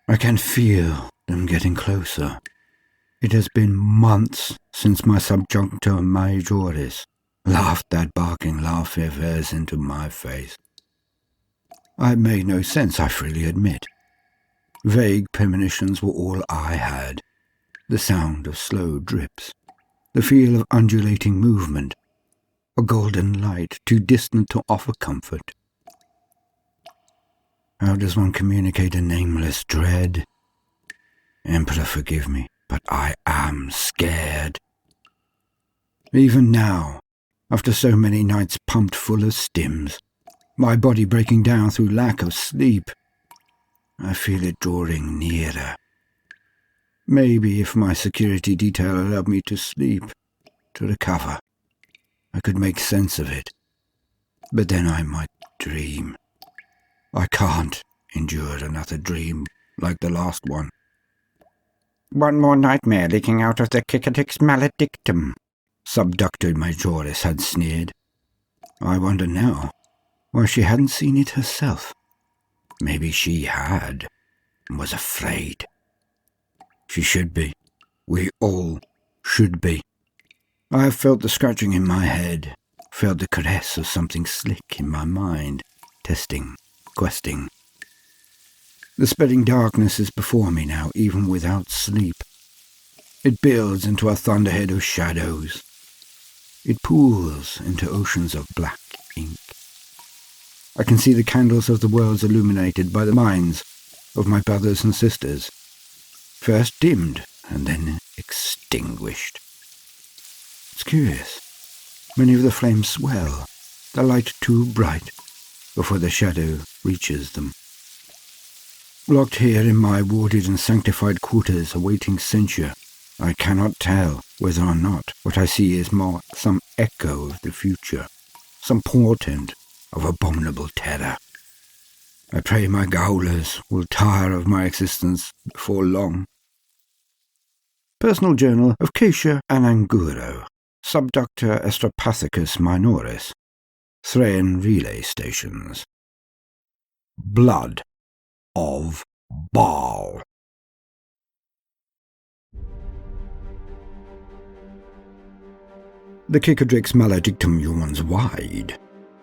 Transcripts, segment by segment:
I can feel them getting closer. It has been months since my subjunctor majoris laughed that barking laugh of hers into my face. I made no sense, I freely admit. Vague premonitions were all I had. The sound of slow drips, the feel of undulating movement, a golden light too distant to offer comfort. How does one communicate a nameless dread? Emperor, forgive me, but I am scared. Even now, after so many nights pumped full of stims, my body breaking down through lack of sleep, I feel it drawing nearer. Maybe if my security detail allowed me to sleep, to recover, I could make sense of it. But then I might dream. I can't endure another dream like the last one. One more nightmare leaking out of the Cicatrix maledictum, Subductor Majoris had sneered. I wonder now why she hadn't seen it herself. Maybe she had, and was afraid. She should be. We all should be. I have felt the scratching in my head, felt the caress of something slick in my mind, testing, questing. The spreading darkness is before me now, even without sleep. It builds into a thunderhead of shadows. It pools into oceans of black ink. I can see the candles of the worlds illuminated by the minds of my brothers and sisters, first dimmed and then extinguished. It's curious. Many of the flames swell, the light too bright, before the shadow reaches them. Locked here in my warded and sanctified quarters awaiting censure, I cannot tell whether or not what I see is more some echo of the future, some portent of abominable terror. I pray my gaolers will tire of my existence before long. Personal Journal of Catia Ananguro, Subductor Estropathicus Minoris, Thrain Relay Stations. Blood of Baal. The Cicatrix maledictum yawns wide.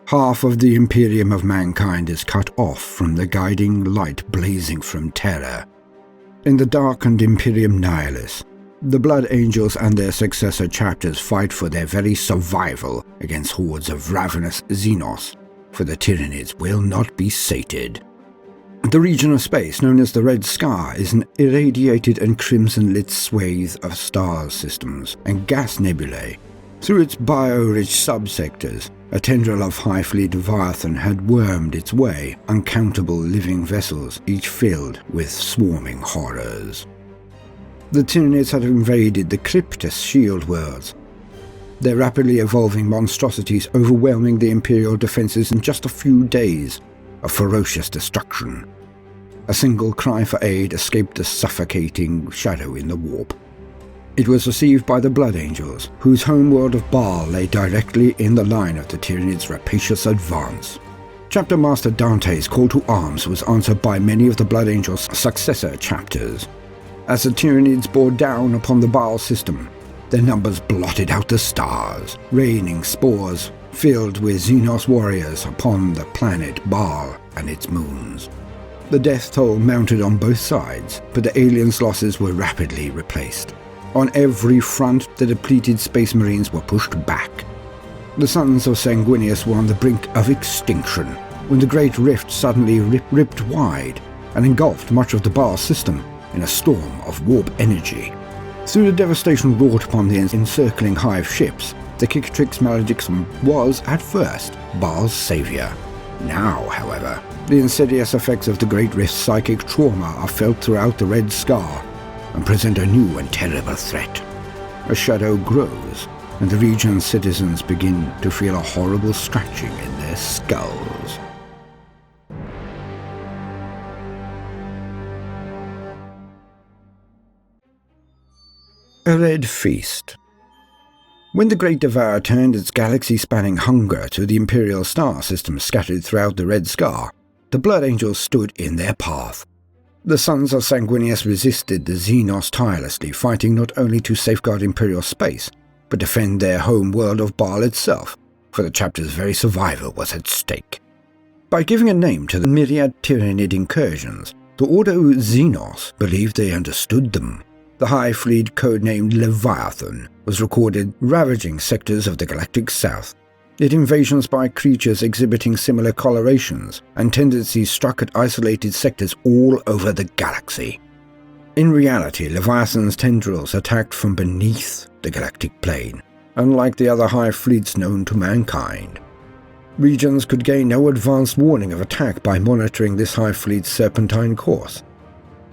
Half of the Imperium of mankind is cut off from the guiding light blazing from terror. In the darkened Imperium Nihilis, the Blood Angels and their successor chapters fight for their very survival against hordes of ravenous Xenos, for the Tyranids will not be sated. The region of space known as the Red Scar is an irradiated and crimson-lit swathe of star systems and gas nebulae. Through its bio-rich subsectors, a tendril of high-fleet Leviathan had wormed its way, uncountable living vessels, each filled with swarming horrors. The Tyranids had invaded the Cryptus shield worlds, their rapidly evolving monstrosities overwhelming the Imperial defences in just a few days of ferocious destruction. A single cry for aid escaped the suffocating shadow in the warp. It was received by the Blood Angels, whose homeworld of Baal lay directly in the line of the Tyranids' rapacious advance. Chapter Master Dante's call to arms was answered by many of the Blood Angels' successor chapters. As the Tyranids bore down upon the Baal system, their numbers blotted out the stars, raining spores filled with Xenos warriors upon the planet Baal and its moons. The death toll mounted on both sides, but the aliens' losses were rapidly replaced. On every front, the depleted Space Marines were pushed back. The Sons of Sanguinius were on the brink of extinction, when the Great Rift suddenly ripped wide and engulfed much of the Baal system in a storm of warp energy. Through the devastation wrought upon the encircling hive ships, the Cicatrix maledictum was, at first, Baal's savior. Now, however, the insidious effects of the Great Rift's psychic trauma are felt throughout the Red Scar, and present a new and terrible threat. A shadow grows, and the region's citizens begin to feel a horrible scratching in their skulls. A red feast, When the Great Devourer turned its galaxy-spanning hunger to the Imperial star system scattered throughout the Red Scar, the Blood Angels stood in their path. The Sons of Sanguinius resisted the Xenos tirelessly, fighting not only to safeguard Imperial space, but defend their home world of Baal itself, for the chapter's very survival was at stake. By giving a name to the myriad Tyranid incursions, the Ordo Xenos believed they understood them. The High Fleet, codenamed Leviathan, was recorded ravaging sectors of the galactic south. Yet invasions by creatures exhibiting similar colorations and tendencies struck at isolated sectors all over the galaxy. In reality, Leviathan's tendrils attacked from beneath the galactic plane, unlike the other High Fleets known to mankind. Regions could gain no advanced warning of attack by monitoring this High Fleet's serpentine course.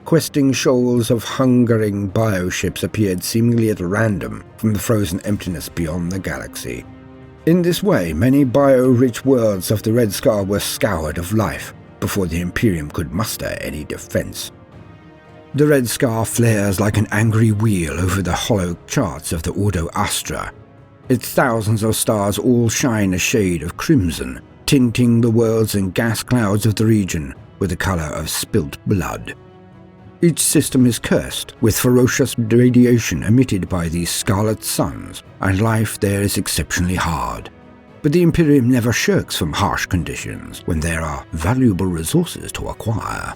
Questing shoals of hungering bioships appeared seemingly at random from the frozen emptiness beyond the galaxy. In this way, many bio-rich worlds of the Red Scar were scoured of life before the Imperium could muster any defense. The Red Scar flares like an angry wheel over the hollow charts of the Ordo Astra. Its thousands of stars all shine a shade of crimson, tinting the worlds and gas clouds of the region with the color of spilt blood. Each system is cursed with ferocious radiation emitted by these scarlet suns, and life there is exceptionally hard. But the Imperium never shirks from harsh conditions when there are valuable resources to acquire.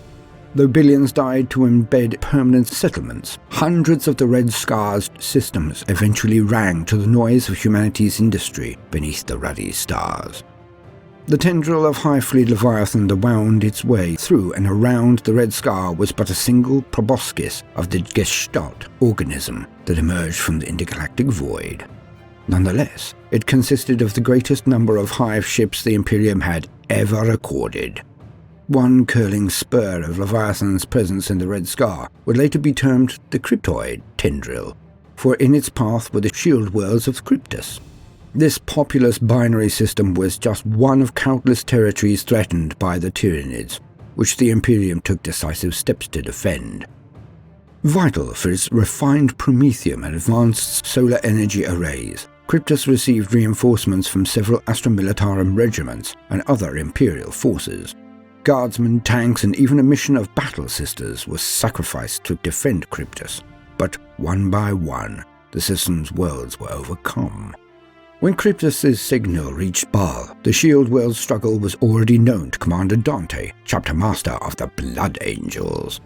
Though billions died to embed permanent settlements, hundreds of the Red Scar's systems eventually rang to the noise of humanity's industry beneath the ruddy stars. The tendril of High Fleet Leviathan that wound its way through and around the Red Scar was but a single proboscis of the Gestalt organism that emerged from the intergalactic void. Nonetheless, it consisted of the greatest number of hive ships the Imperium had ever recorded. One curling spur of Leviathan's presence in the Red Scar would later be termed the Cryptoid Tendril, for in its path were the shield worlds of Cryptus. This populous binary system was just one of countless territories threatened by the Tyranids, which the Imperium took decisive steps to defend. Vital for its refined promethium and advanced solar energy arrays, Cryptus received reinforcements from several Astra Militarum regiments and other Imperial forces. Guardsmen, tanks, and even a mission of Battle Sisters was sacrificed to defend Cryptus, but one by one, the system's worlds were overcome. When Cryptus's signal reached Baal, the Shield World struggle was already known to Commander Dante, chapter master of the Blood Angels.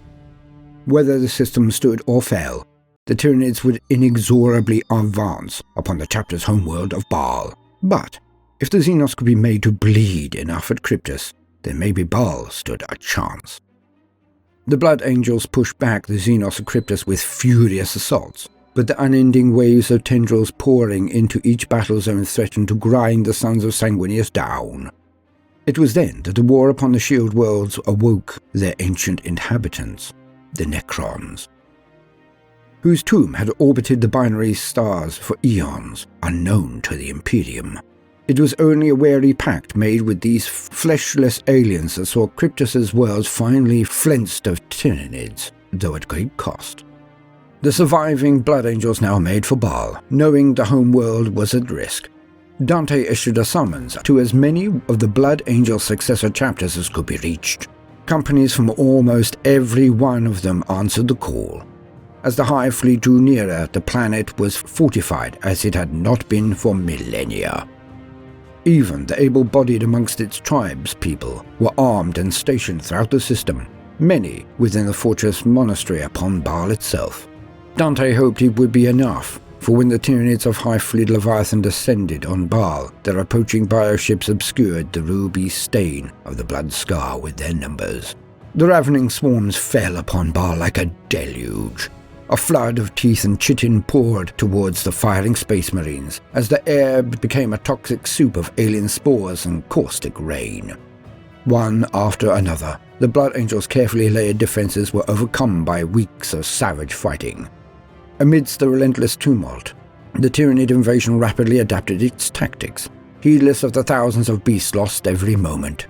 Whether the system stood or fell, the Tyranids would inexorably advance upon the chapter's homeworld of Baal. But if the Xenos could be made to bleed enough at Cryptus, then maybe Baal stood a chance. The Blood Angels pushed back the Xenos at Cryptus with furious assaults, but the unending waves of tendrils pouring into each battle zone threatened to grind the Sons of Sanguinius down. It was then that the war upon the Shield Worlds awoke their ancient inhabitants, the Necrons, whose tomb had orbited the binary stars for eons, unknown to the Imperium. It was only a wary pact made with these fleshless aliens that saw Cryptus's worlds finally flensed of Tyranids, though at great cost. The surviving Blood Angels now made for Baal, knowing the home world was at risk. Dante issued a summons to as many of the Blood Angel successor chapters as could be reached. Companies from almost every one of them answered the call. As the High Fleet drew nearer, the planet was fortified as it had not been for millennia. Even the able-bodied amongst its tribes people were armed and stationed throughout the system, many within the fortress monastery upon Baal itself. Dante hoped it would be enough, for when the Tyranids of High Fleet Leviathan descended on Baal, their approaching bioships obscured the ruby stain of the Blood Scar with their numbers. The ravening swarms fell upon Baal like a deluge. A flood of teeth and chitin poured towards the firing space marines, as the air became a toxic soup of alien spores and caustic rain. One after another, the Blood Angels' carefully layered defenses were overcome by weeks of savage fighting. Amidst the relentless tumult, the Tyranid invasion rapidly adapted its tactics, heedless of the thousands of beasts lost every moment.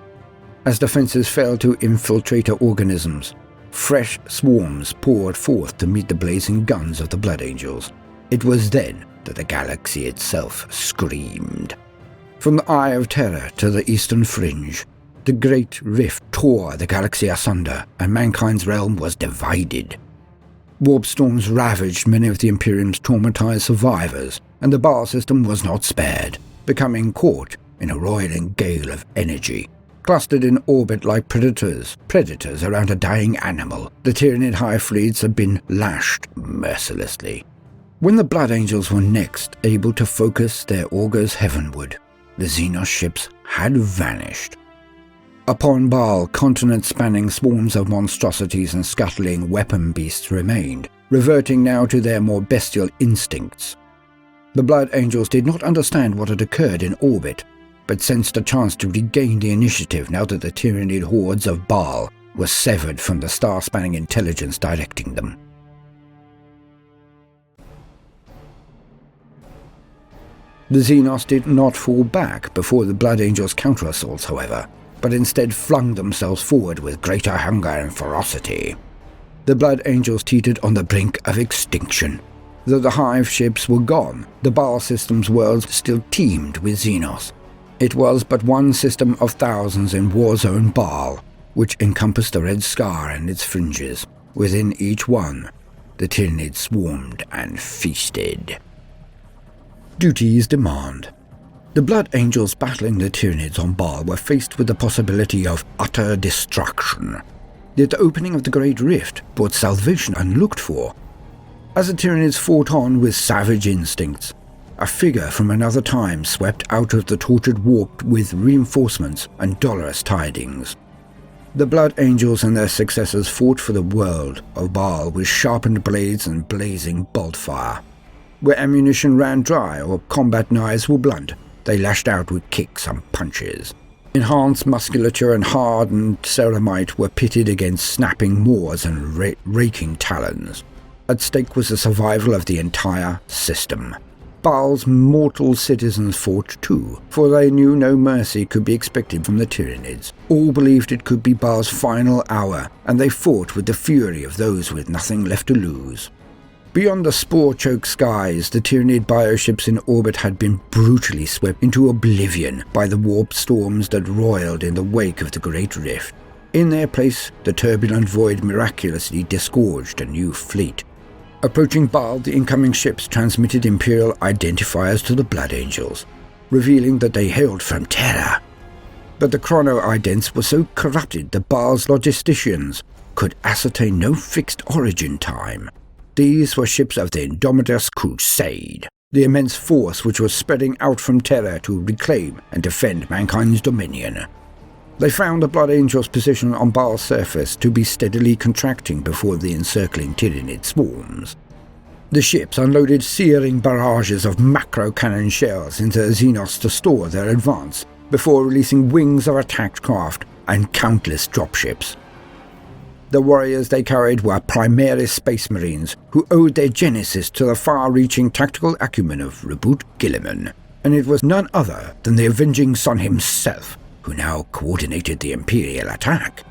As defenses failed to infiltrator organisms, fresh swarms poured forth to meet the blazing guns of the Blood Angels. It was then that the galaxy itself screamed. From the Eye of Terror to the eastern fringe, the great rift tore the galaxy asunder, and mankind's realm was divided. Warp storms ravaged many of the Imperium's traumatized survivors, and the Baal system was not spared, becoming caught in a roiling gale of energy. Clustered in orbit like predators around a dying animal, the Tyranid hive fleets had been lashed mercilessly. When the Blood Angels were next able to focus their augers heavenward, the Xenos ships had vanished. Upon Baal, continent-spanning swarms of monstrosities and scuttling weapon beasts remained, reverting now to their more bestial instincts. The Blood Angels did not understand what had occurred in orbit, but sensed a chance to regain the initiative now that the Tyranid hordes of Baal were severed from the star-spanning intelligence directing them. The Xenos did not fall back before the Blood Angels' counter-assaults, however, but instead flung themselves forward with greater hunger and ferocity. The Blood Angels teetered on the brink of extinction. Though the hive ships were gone, the Baal system's worlds still teemed with Xenos. It was but one system of thousands in Warzone Baal, which encompassed the Red Scar and its fringes. Within each one, the Tyranids swarmed and feasted. Duties demand. The Blood Angels battling the Tyranids on Baal were faced with the possibility of utter destruction. Yet the opening of the Great Rift brought salvation unlooked for. As the Tyranids fought on with savage instincts, a figure from another time swept out of the tortured warp with reinforcements and dolorous tidings. The Blood Angels and their successors fought for the world of Baal with sharpened blades and blazing bolt fire. Where ammunition ran dry or combat knives were blunt, they lashed out with kicks and punches. Enhanced musculature and hardened ceramite were pitted against snapping maws and raking talons. At stake was the survival of the entire system. Baal's mortal citizens fought too, for they knew no mercy could be expected from the Tyranids. All believed it could be Baal's final hour, and they fought with the fury of those with nothing left to lose. Beyond the spore-choked skies, the Tyranid bioships in orbit had been brutally swept into oblivion by the warp storms that roiled in the wake of the Great Rift. In their place, the turbulent void miraculously disgorged a new fleet. Approaching Baal, the incoming ships transmitted Imperial identifiers to the Blood Angels, revealing that they hailed from Terra. But the chrono-idents were so corrupted that Baal's logisticians could ascertain no fixed origin time. These were ships of the Indomitus Crusade, the immense force which was spreading out from Terra to reclaim and defend mankind's dominion. They found the Blood Angels' position on Baal's surface to be steadily contracting before the encircling Tyranid swarms. The ships unloaded searing barrages of macro-cannon shells into Xenos to store their advance, before releasing wings of attack craft and countless dropships. The warriors they carried were Primaris Space Marines, who owed their genesis to the far-reaching tactical acumen of Reboot Guilliman, and it was none other than the Avenging Sun himself, who now coordinated the Imperial attack.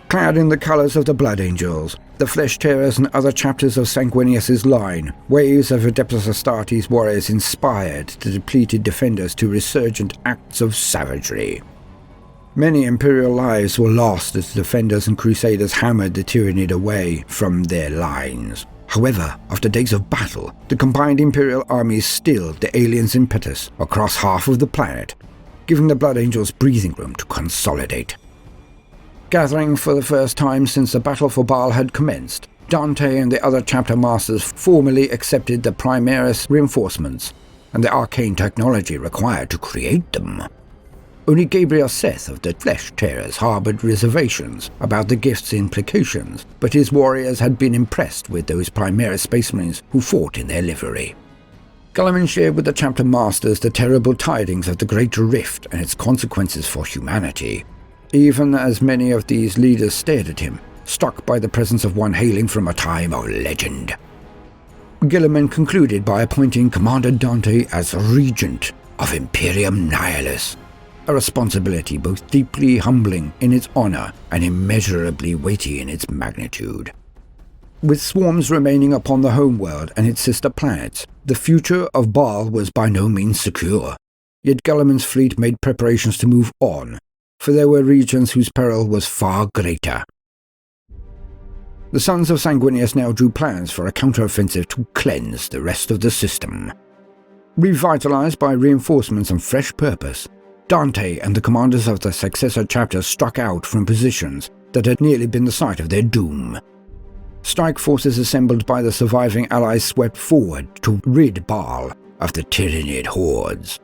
Clad in the colours of the Blood Angels, the Flesh Tearers and other chapters of Sanguinius's line, waves of Adeptus Astartes warriors inspired the depleted defenders to resurgent acts of savagery. Many Imperial lives were lost as the defenders and crusaders hammered the Tyranid away from their lines. However, after days of battle, the combined Imperial armies stilled the aliens' impetus across half of the planet, giving the Blood Angels breathing room to consolidate. Gathering for the first time since the battle for Baal had commenced, Dante and the other chapter masters formally accepted the Primaris reinforcements and the arcane technology required to create them. Only Gabriel Seth of the Flesh Tearers harboured reservations about the gift's implications, but his warriors had been impressed with those Primaris Space Marines who fought in their livery. Guilliman shared with the chapter masters the terrible tidings of the Great Rift and its consequences for humanity, even as many of these leaders stared at him, struck by the presence of one hailing from a time of legend. Guilliman concluded by appointing Commander Dante as Regent of Imperium Nihilus, a responsibility both deeply humbling in its honor and immeasurably weighty in its magnitude. With swarms remaining upon the homeworld and its sister planets, the future of Baal was by no means secure. Yet Guilliman's fleet made preparations to move on, for there were regions whose peril was far greater. The sons of Sanguinius now drew plans for a counteroffensive to cleanse the rest of the system. Revitalized by reinforcements and fresh purpose, Dante and the commanders of the successor chapters struck out from positions that had nearly been the site of their doom. Strike forces assembled by the surviving allies swept forward to rid Baal of the Tyrannid hordes.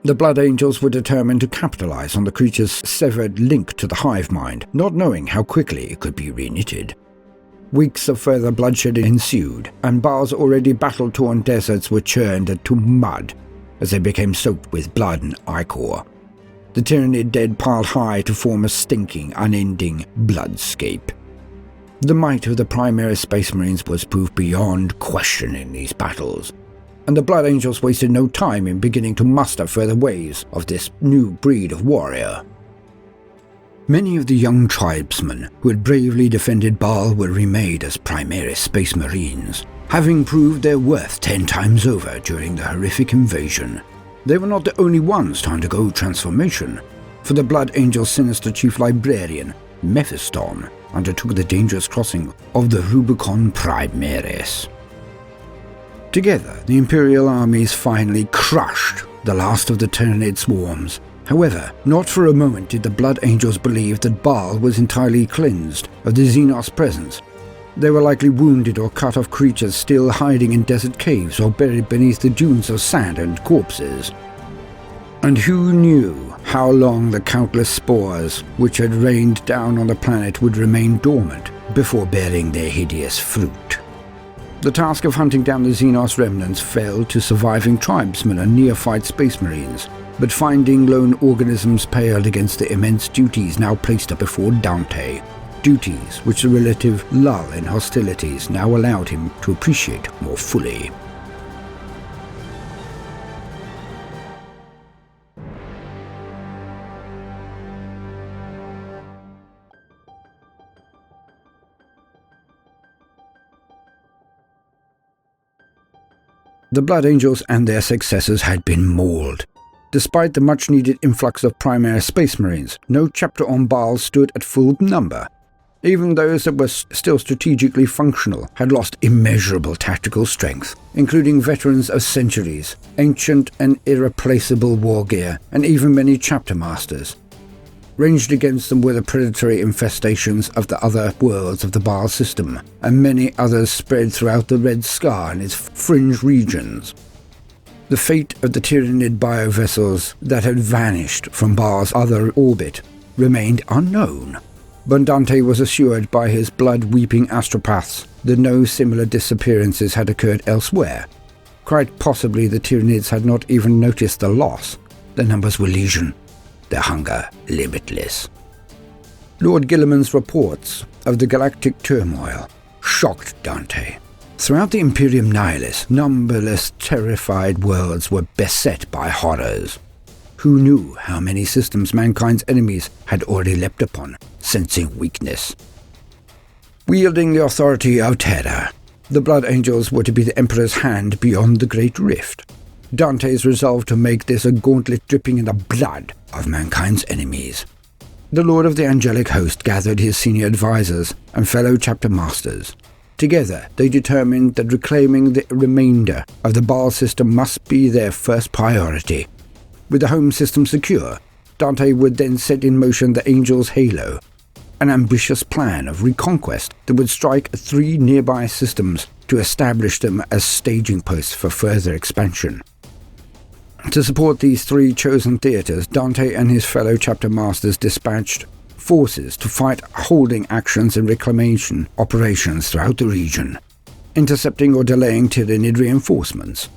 The Blood Angels were determined to capitalize on the creature's severed link to the hive mind, not knowing how quickly it could be reknitted. Weeks of further bloodshed ensued, and Baal's already battle-torn deserts were churned to mud as they became soaked with blood and ichor. The Tyrannid dead piled high to form a stinking, unending bloodscape. The might of the Primaris Space Marines was proved beyond question in these battles, and the Blood Angels wasted no time in beginning to muster further waves of this new breed of warrior. Many of the young tribesmen who had bravely defended Baal were remade as Primaris Space Marines, having proved their worth 10 times over during the horrific invasion. They were not the only ones to undergo transformation, for the Blood Angel's sinister chief librarian, Mephiston, undertook the dangerous crossing of the Rubicon Primaris. Together, the Imperial armies finally crushed the last of the Tyrannid swarms. However, not for a moment did the Blood Angels believe that Baal was entirely cleansed of the Xenos presence. They were likely wounded or cut-off creatures still hiding in desert caves or buried beneath the dunes of sand and corpses. And who knew how long the countless spores which had rained down on the planet would remain dormant before bearing their hideous fruit? The task of hunting down the Xenos remnants fell to surviving tribesmen and neophyte space marines, but finding lone organisms paled against the immense duties now placed before Dante, duties which the relative lull in hostilities now allowed him to appreciate more fully. The Blood Angels and their successors had been mauled. Despite the much-needed influx of Primaris Space Marines, no chapter on Baal stood at full number. Even those that were still strategically functional had lost immeasurable tactical strength, including veterans of centuries, ancient and irreplaceable war gear, and even many chapter masters. Ranged against them were the predatory infestations of the other worlds of the Baal system, and many others spread throughout the Red Scar and its fringe regions. The fate of the Tyrannid biovessels that had vanished from Baal's other orbit remained unknown, but Dante was assured by his blood-weeping astropaths that no similar disappearances had occurred elsewhere. Quite possibly the Tyranids had not even noticed the loss. Their numbers were legion, their hunger limitless. Lord Guilliman's reports of the galactic turmoil shocked Dante. Throughout the Imperium Nihilis, numberless terrified worlds were beset by horrors. Who knew how many systems mankind's enemies had already leapt upon, sensing weakness? Wielding the authority of terror, the Blood Angels were to be the Emperor's hand beyond the Great Rift. Dante's resolved to make this a gauntlet dripping in the blood of mankind's enemies. The Lord of the Angelic Host gathered his senior advisors and fellow chapter masters. Together, they determined that reclaiming the remainder of the Baal system must be their first priority. With the home system secure, Dante would then set in motion the Angel's Halo, an ambitious plan of reconquest that would strike 3 nearby systems to establish them as staging posts for further expansion. To support these 3 chosen theaters, Dante and his fellow chapter masters dispatched forces to fight holding actions and reclamation operations throughout the region, intercepting or delaying Tyrannid reinforcements.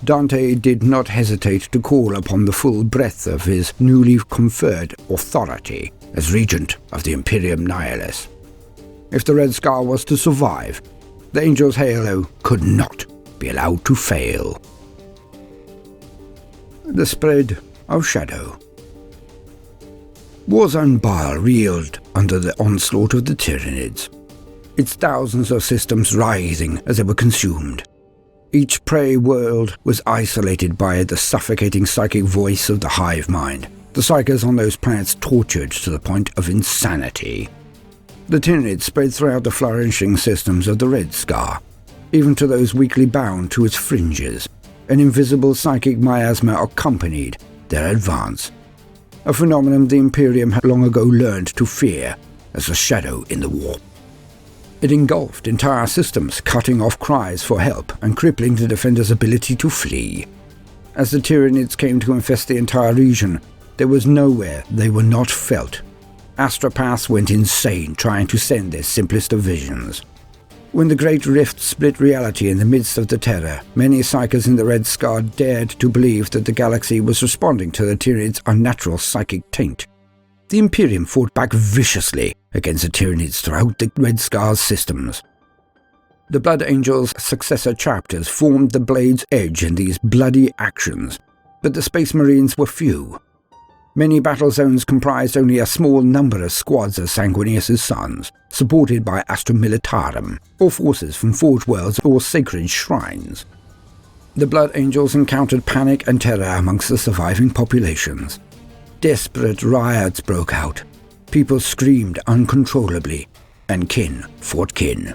Dante did not hesitate to call upon the full breadth of his newly conferred authority as regent of the Imperium Nihilis. If the Red Scar was to survive, the Angel's Halo could not be allowed to fail. The spread of shadow. Warzone Baal reeled under the onslaught of the Tyranids. its thousands of systems writhing as they were consumed. Each prey world was isolated by the suffocating psychic voice of the hive mind, the psychers on those planets tortured to the point of insanity. The Tyranids spread throughout the flourishing systems of the Red Scar, even to those weakly bound to its fringes. An invisible psychic miasma accompanied their advance, a phenomenon the Imperium had long ago learned to fear as a shadow in the warp. It engulfed entire systems, cutting off cries for help and crippling the defenders' ability to flee. As the Tyranids came to infest the entire region, there was nowhere they were not felt. Astropaths went insane trying to send their simplest of visions. When the Great Rift split reality in the midst of the terror, many psychers in the Red Scar dared to believe that the galaxy was responding to the Tyranids' unnatural psychic taint. The Imperium fought back viciously against the Tyranids throughout the Red Scar's systems. The Blood Angels' successor chapters formed the Blade's edge in these bloody actions, but the Space Marines were few. Many battle zones comprised only a small number of squads of Sanguinius' sons, supported by Astra Militarum, or forces from Forge Worlds or sacred shrines. The Blood Angels encountered panic and terror amongst the surviving populations. Desperate riots broke out. People screamed uncontrollably, and kin fought kin.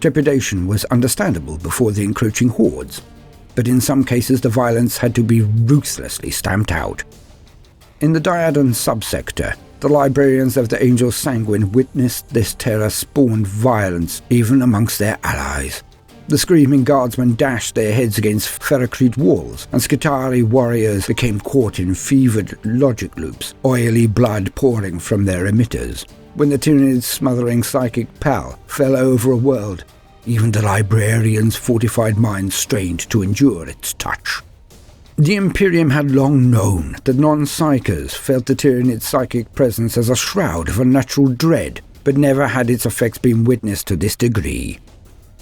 Trepidation was understandable before the encroaching hordes, but in some cases the violence had to be ruthlessly stamped out. In the Diadon subsector, the librarians of the Angel Sanguine witnessed this terror spawned violence even amongst their allies. The screaming guardsmen dashed their heads against ferrocrete walls, and Skitarii warriors became caught in fevered logic loops, oily blood pouring from their emitters. When the Tyranid's smothering psychic pall fell over a world, even the librarians' fortified minds strained to endure its touch. The Imperium had long known that non-psychers felt the Tyranid's psychic presence as a shroud of unnatural dread, but never had its effects been witnessed to this degree.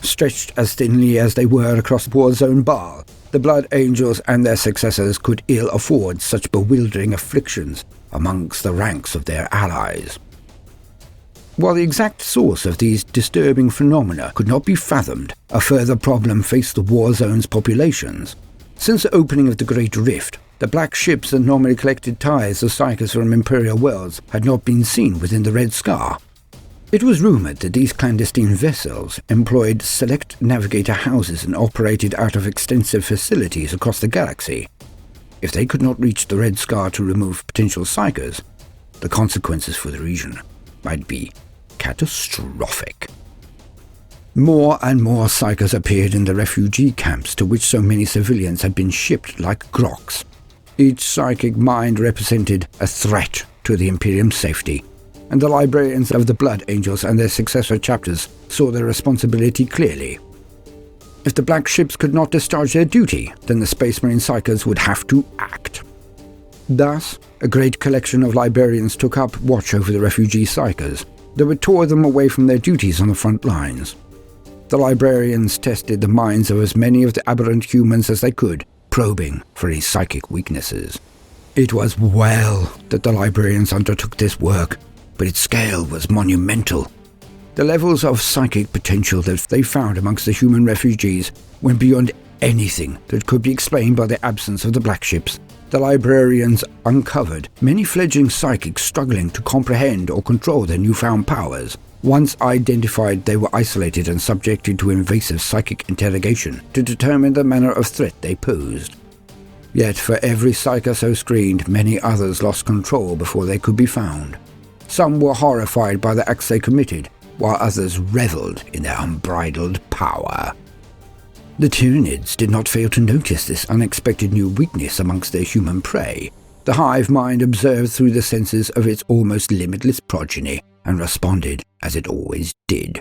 Stretched as thinly as they were across war zone Baal, the Blood Angels and their successors could ill afford such bewildering afflictions amongst the ranks of their allies. While the exact source of these disturbing phenomena could not be fathomed, a further problem faced the war zone's populations. Since the opening of the Great Rift, the black ships that normally collected tithes of psychers from Imperial worlds had not been seen within the Red Scar. It was rumoured that these clandestine vessels employed select navigator houses and operated out of extensive facilities across the galaxy. If they could not reach the Red Scar to remove potential psychers, the consequences for the region might be catastrophic. More and more psychers appeared in the refugee camps to which so many civilians had been shipped like groks. Each psychic mind represented a threat to the Imperium's safety, and the librarians of the Blood Angels and their successor chapters saw their responsibility clearly. If the black ships could not discharge their duty, then the Space Marine psychers would have to act. Thus, a great collection of librarians took up watch over the refugee psychers. They would tore them away from their duties on the front lines. The librarians tested the minds of as many of the aberrant humans as they could, probing for any psychic weaknesses. It was well that the librarians undertook this work, but its scale was monumental. The levels of psychic potential that they found amongst the human refugees went beyond anything that could be explained by the absence of the black ships. The librarians uncovered many fledgling psychics struggling to comprehend or control their newfound powers. Once identified, they were isolated and subjected to invasive psychic interrogation to determine the manner of threat they posed. Yet for every psyker so screened, many others lost control before they could be found. Some were horrified by the acts they committed, while others revelled in their unbridled power. The Tyranids did not fail to notice this unexpected new weakness amongst their human prey. The hive mind observed through the senses of its almost limitless progeny, and responded as it always did.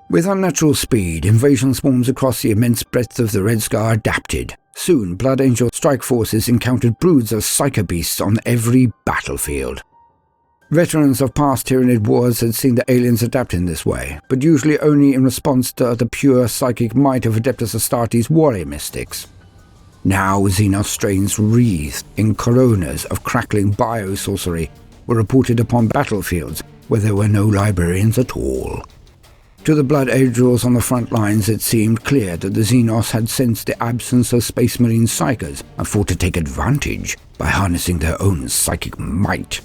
With unnatural speed, invasion swarms across the immense breadth of the Red Scar adapted. Soon, Blood Angel strike forces encountered broods of psycho beasts on every battlefield. Veterans of past Tyranid wars had seen the aliens adapt in this way, but usually only in response to the pure psychic might of Adeptus Astartes warrior mystics. Now Xenos strains wreathed in coronas of crackling biosorcery were reported upon battlefields where there were no librarians at all. To the Blood Angels on the front lines, it seemed clear that the Xenos had sensed the absence of Space Marine psychers and fought to take advantage by harnessing their own psychic might.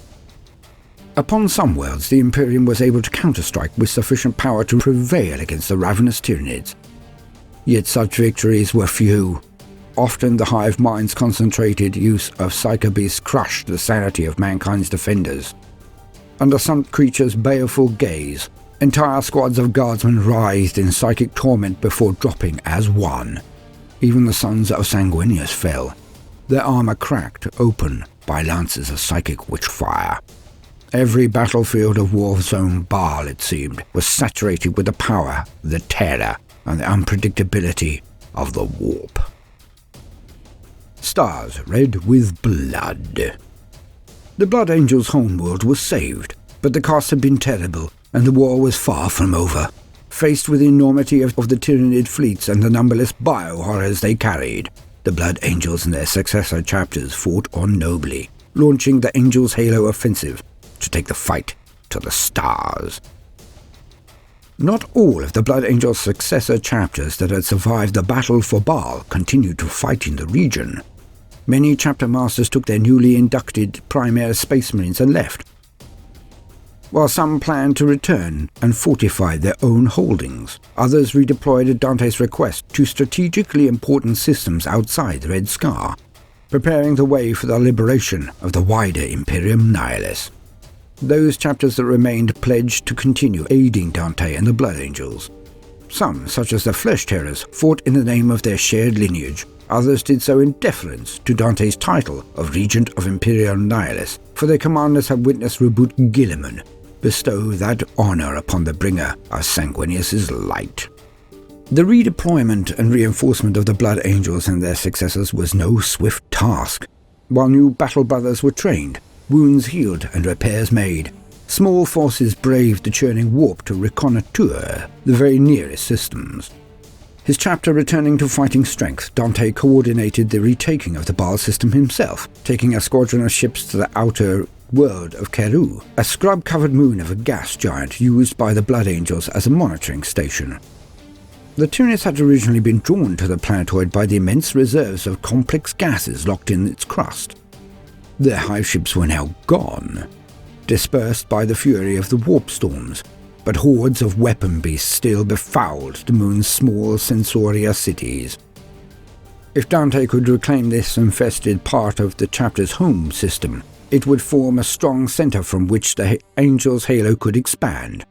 Upon some worlds, the Imperium was able to counterstrike with sufficient power to prevail against the ravenous Tyranids. Yet such victories were few. Often the hive mind's concentrated use of psychobeasts crushed the sanity of mankind's defenders. Under some creatures' baleful gaze, entire squads of guardsmen writhed in psychic torment before dropping as one. Even the sons of Sanguinius fell, their armor cracked open by lances of psychic witchfire. Every battlefield of Warzone Baal, it seemed, was saturated with the power, the terror, and the unpredictability of the warp. Stars red with blood. The Blood Angels' homeworld was saved, but the cost had been terrible, and the war was far from over. Faced with the enormity of the Tyranid fleets and the numberless bio-horrors they carried, the Blood Angels and their successor chapters fought on nobly, launching the Angels' Halo offensive to take the fight to the stars. Not all of the Blood Angels' successor chapters that had survived the battle for Baal continued to fight in the region. Many chapter masters took their newly inducted Primaire Space Marines and left, while some planned to return and fortify their own holdings. Others redeployed at Dante's request to strategically important systems outside the Red Scar, preparing the way for the liberation of the wider Imperium Nihilus. Those chapters that remained pledged to continue aiding Dante and the Blood Angels. Some, such as the Flesh Terrors, fought in the name of their shared lineage. Others did so in deference to Dante's title of Regent of Imperium Nihilus, for their commanders had witnessed Reboot Guilliman bestow that honor upon the bringer of Sanguinius's light. The redeployment and reinforcement of the Blood Angels and their successors was no swift task. While new battle brothers were trained, wounds healed and repairs made, small forces braved the churning warp to reconnoitre the very nearest systems. His chapter returning to fighting strength, Dante coordinated the retaking of the Baal system himself, taking a squadron of ships to the outer world of Kuru, a scrub-covered moon of a gas giant used by the Blood Angels as a monitoring station. The Tyranids had originally been drawn to the planetoid by the immense reserves of complex gases locked in its crust. Their hive ships were now gone, dispersed by the fury of the warp storms, but hordes of weapon beasts still befouled the moon's small sensoria cities. If Dante could reclaim this infested part of the chapter's home system, it would form a strong center from which the Angel's Halo could expand.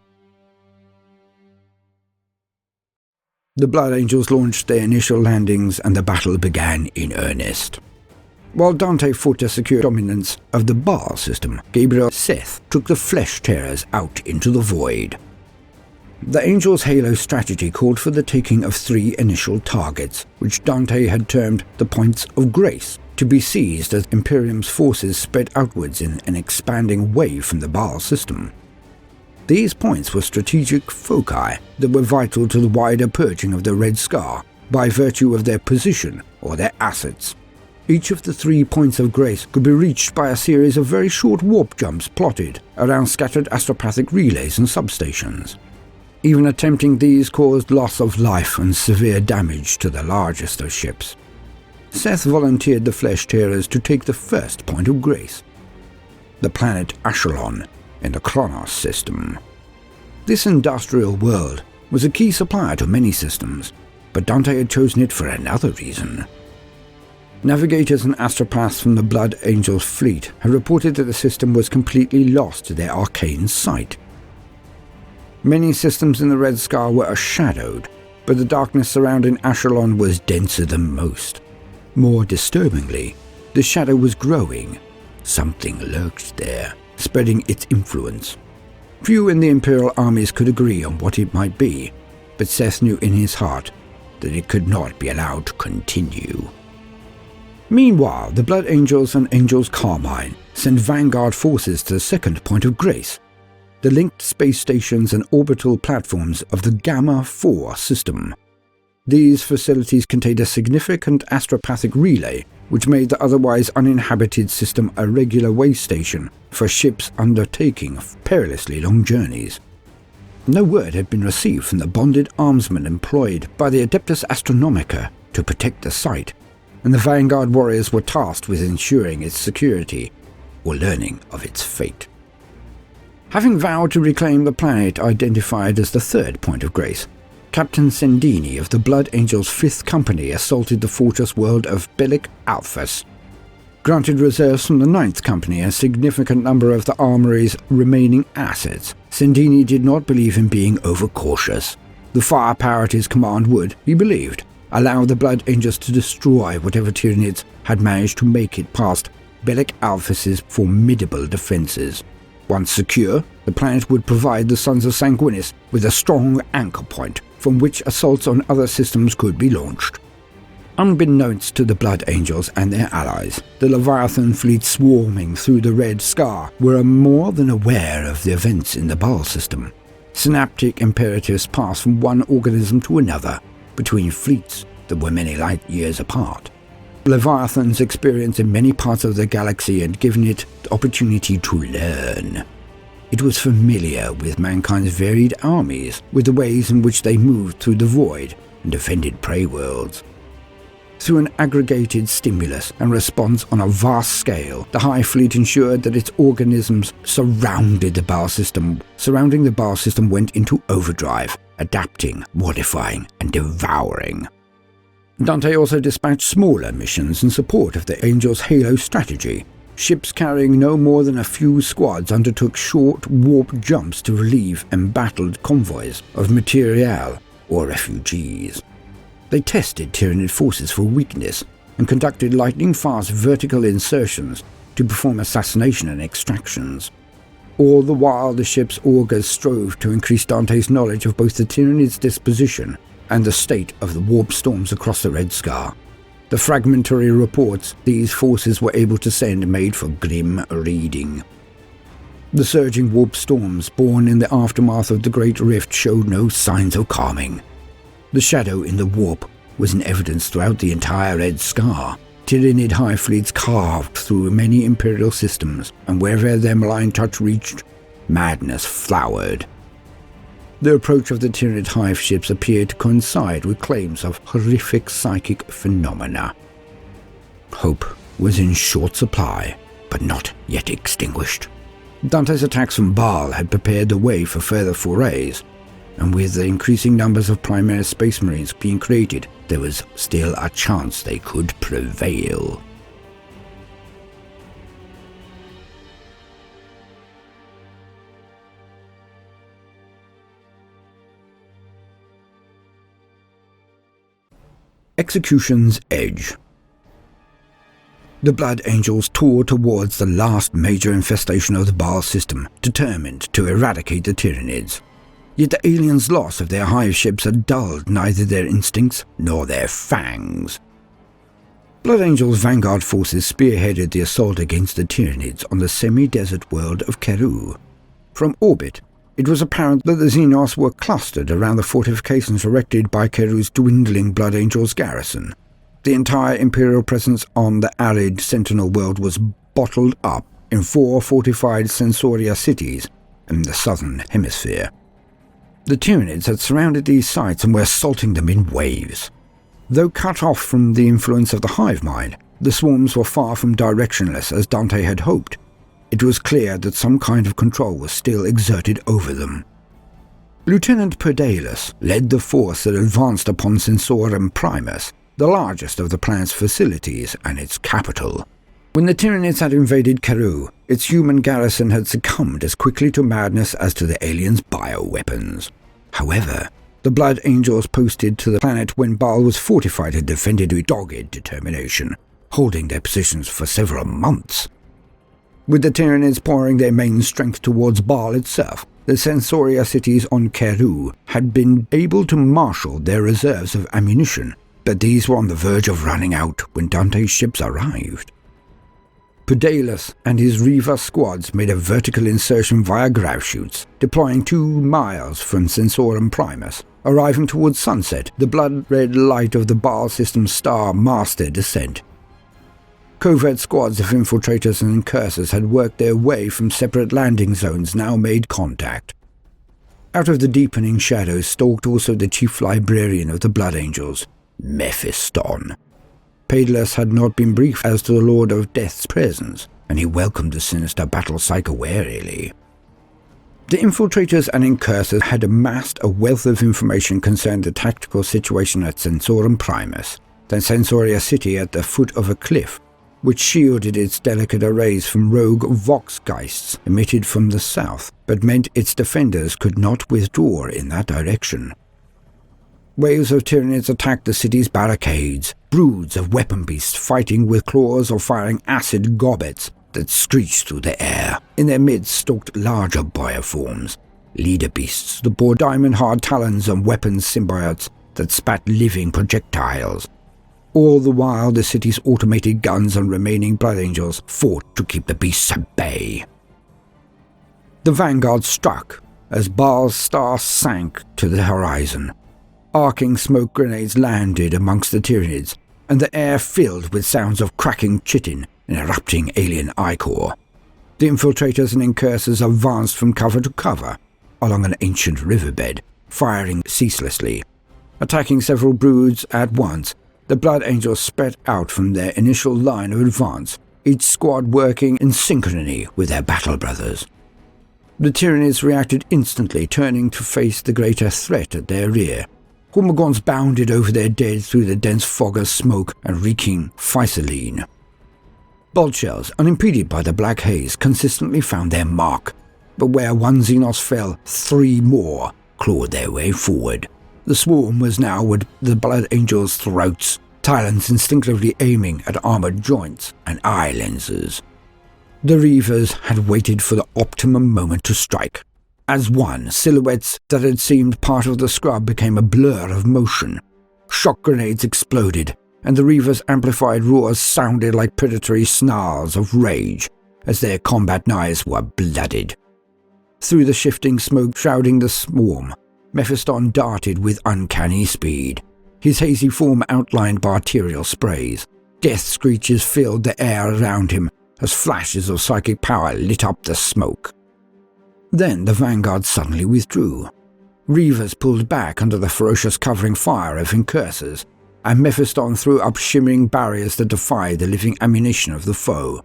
The Blood Angels launched their initial landings and the battle began in earnest. While Dante fought to secure dominance of the Baal system, Gabriel Seth took the Flesh Terrors out into the void. The Angel's Halo strategy called for the taking of 3 initial targets, which Dante had termed the Points of Grace, to be seized as Imperium's forces spread outwards in an expanding wave from the Baal system. These points were strategic foci that were vital to the wider purging of the Red Scar by virtue of their position or their assets. Each of the 3 points of grace could be reached by a series of very short warp jumps plotted around scattered astropathic relays and substations. Even attempting these caused loss of life and severe damage to the largest of ships. Seth volunteered the Flesh Terrors to take the first point of grace, the planet Ashkelon in the Kronos system. This industrial world was a key supplier to many systems, but Dante had chosen it for another reason. Navigators and astropaths from the Blood Angels fleet had reported that the system was completely lost to their arcane sight. Many systems in the Red Scar were shadowed, but the darkness surrounding Ashkelon was denser than most. More disturbingly, the shadow was growing. Something lurked there, spreading its influence. Few in the Imperial armies could agree on what it might be, but Seth knew in his heart that it could not be allowed to continue. Meanwhile, the Blood Angels and Angels Carmine sent vanguard forces to the second point of grace, the linked space stations and orbital platforms of the Gamma 4 system. These facilities contained a significant astropathic relay, which made the otherwise uninhabited system a regular way station for ships undertaking perilously long journeys. No word had been received from the bonded armsmen employed by the Adeptus Astronomica to protect the site, and the vanguard warriors were tasked with ensuring its security or learning of its fate. Having vowed to reclaim the planet identified as the third point of grace, Captain Sendini of the Blood Angels' 5th Company assaulted the fortress world of Bellick Alphas. Granted reserves from the 9th Company a significant number of the armory's remaining assets, Sendini did not believe in being overcautious. The firepower at his command would, he believed, allow the Blood Angels to destroy whatever Tyranids had managed to make it past Bellick Alphas' formidable defences. Once secure, the planet would provide the Sons of Sanguinis with a strong anchor point from which assaults on other systems could be launched. Unbeknownst to the Blood Angels and their allies, the Leviathan fleet swarming through the Red Scar were more than aware of the events in the Baal system. Synaptic imperatives passed from one organism to another, between fleets that were many light years apart. Leviathan's experience in many parts of the galaxy had given it the opportunity to learn. It was familiar with mankind's varied armies, with the ways in which they moved through the void and defended prey worlds. Through an aggregated stimulus and response on a vast scale, the Hive Fleet ensured that its organisms surrounding the Baal system went into overdrive, adapting, modifying, and devouring. Dante also dispatched smaller missions in support of the Angels' Halo strategy. Ships carrying no more than a few squads undertook short warp jumps to relieve embattled convoys of materiel or refugees. They tested Tyranid forces for weakness and conducted lightning-fast vertical insertions to perform assassination and extractions. All the while the ship's augurs strove to increase Dante's knowledge of both the Tyranids' disposition and the state of the warp storms across the Red Scar. The fragmentary reports these forces were able to send made for grim reading. The surging warp storms born in the aftermath of the Great Rift showed no signs of calming. The shadow in the warp was in evidence throughout the entire Red Scar. Tyranid hive fleets carved through many Imperial systems, and wherever their malign touch reached, madness flowered. The approach of the Tyranid hive ships appeared to coincide with claims of horrific psychic phenomena. Hope was in short supply, but not yet extinguished. Dante's attacks from Baal had prepared the way for further forays, and with the increasing numbers of Primaris Space Marines being created, there was still a chance they could prevail. Execution's Edge. The Blood Angels tore towards the last major infestation of the Baal system, determined to eradicate the Tyranids. Yet the aliens' loss of their hive ships had dulled neither their instincts nor their fangs. Blood Angels' vanguard forces spearheaded the assault against the Tyranids on the semi-desert world of Kuru. From orbit, it was apparent that the Xenos were clustered around the fortifications erected by Kuru's dwindling Blood Angels garrison. The entire Imperial presence on the arid Sentinel world was bottled up in 4 fortified Sensoria cities in the southern hemisphere. The Tyranids had surrounded these sites and were assaulting them in waves. Though cut off from the influence of the hive mind, the swarms were far from directionless as Dante had hoped. It was clear that some kind of control was still exerted over them. Lieutenant Perdalis led the force that advanced upon Sensorum Primus, the largest of the planet's facilities and its capital. When the Tyranids had invaded Kuru, its human garrison had succumbed as quickly to madness as to the aliens' bioweapons. However, the Blood Angels posted to the planet when Baal was fortified had defended with dogged determination, holding their positions for several months. With the Tyranids pouring their main strength towards Baal itself, the Sensoria cities on Kuru had been able to marshal their reserves of ammunition, but these were on the verge of running out when Dante's ships arrived. Perdalis and his Riva squads made a vertical insertion via grav chutes, deploying 2 miles from Sensorum Primus. Arriving towards sunset, the blood-red light of the Baal system's star masked their descent. Covert squads of infiltrators and incursors had worked their way from separate landing zones, now made contact. Out of the deepening shadows stalked also the chief librarian of the Blood Angels, Mephiston. Paidless had not been briefed as to the Lord of Death's presence, and he welcomed the sinister battle psycho warily. The infiltrators and incursors had amassed a wealth of information concerning the tactical situation at Sensorum Primus, the Sensoria city at the foot of a cliff, which shielded its delicate arrays from rogue voxgeists emitted from the south, but meant its defenders could not withdraw in that direction. Waves of Tyranids attacked the city's barricades, broods of weapon beasts fighting with claws or firing acid gobbets that screeched through the air. In their midst stalked larger bioforms, leader beasts that bore diamond-hard talons and weapons symbiotes that spat living projectiles. All the while the city's automated guns and remaining Blood Angels fought to keep the beasts at bay. The vanguard struck as Baal's star sank to the horizon. Arcing smoke grenades landed amongst the Tyranids, and the air filled with sounds of cracking chitin and erupting alien ichor. The infiltrators and incursors advanced from cover to cover along an ancient riverbed, firing ceaselessly. Attacking several broods at once, the Blood Angels sped out from their initial line of advance, each squad working in synchrony with their battle brothers. The Tyranids reacted instantly, turning to face the greater threat at their rear. Hormigons bounded over their dead through the dense fog of smoke and reeking physaline. Bolt shells, unimpeded by the black haze, consistently found their mark, but where one Xenos fell, 3 more clawed their way forward. The swarm was now at the Blood Angels' throats, talons instinctively aiming at armored joints and eye lenses. The Reavers had waited for the optimum moment to strike. As one, silhouettes that had seemed part of the scrub became a blur of motion. Shock grenades exploded, and the Reavers' amplified roars sounded like predatory snarls of rage as their combat knives were blooded. Through the shifting smoke shrouding the swarm, Mephiston darted with uncanny speed, his hazy form outlined by arterial sprays. Death screeches filled the air around him as flashes of psychic power lit up the smoke. Then the vanguard suddenly withdrew. Reavers pulled back under the ferocious covering fire of incursors, and Mephiston threw up shimmering barriers that defied the living ammunition of the foe.